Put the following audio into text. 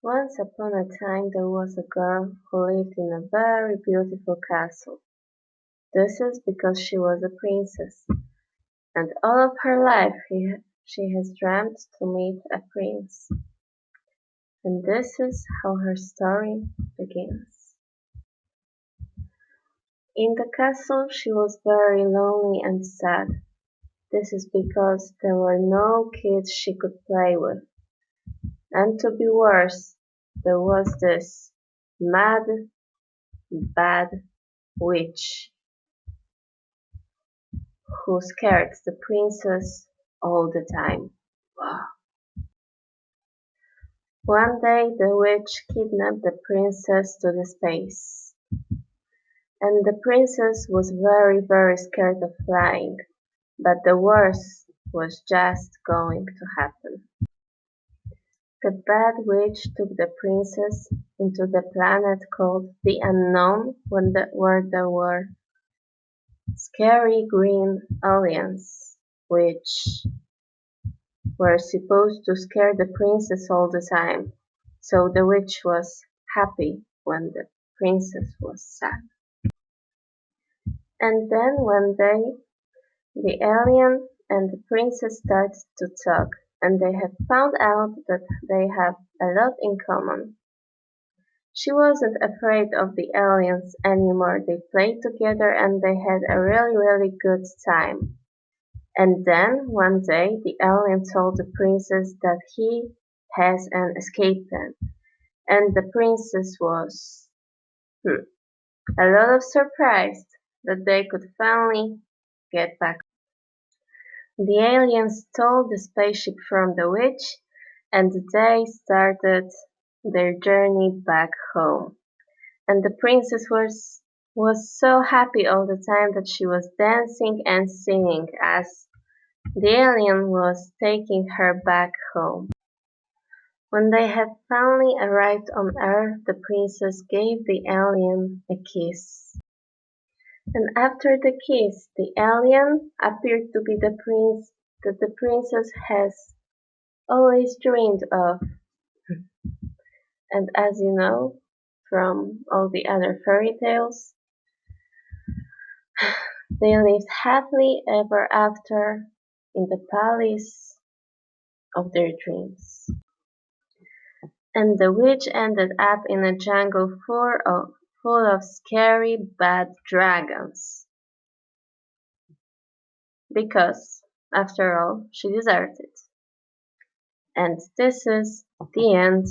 Once upon a time there was a girl who lived in a very beautiful castle. This is because she was a princess, and all of her life she has dreamt to meet a prince. And this is how her story begins. In the castle she was very lonely and sad. This is because there were no kids she could play with. And to be worse, there was this mad, bad witch who scared the princess all the time. One day the witch kidnapped the princess to the space, and the princess was very scared of flying, but the worst was just going to happen. The bad witch took the princess into the planet called the Unknown where there were scary green aliens, which were supposed to scare the princess all the time, so the witch was happy when the princess was sad. And then one day, the alien and the princess started to talk, and they had found out that they have a lot in common. She wasn't afraid of the aliens anymore. They played together and they had a really good time. And then, one day, the alien told the princess that he has an escape plan, and the princess was a lot of surprised that they could finally get back. The aliens stole the spaceship from the witch, and they started their journey back home. And the princess was so happy all the time that she was dancing and singing as the alien was taking her back home. When they had finally arrived on Earth, the princess gave the alien a kiss. And after the kiss, the alien appeared to be the prince that the princess has always dreamed of. And as you know from all the other fairy tales, they lived happily ever after in the palace of their dreams. And the witch ended up in a jungle full of scary bad dragons. Because, after all, she deserved it. And this is the end.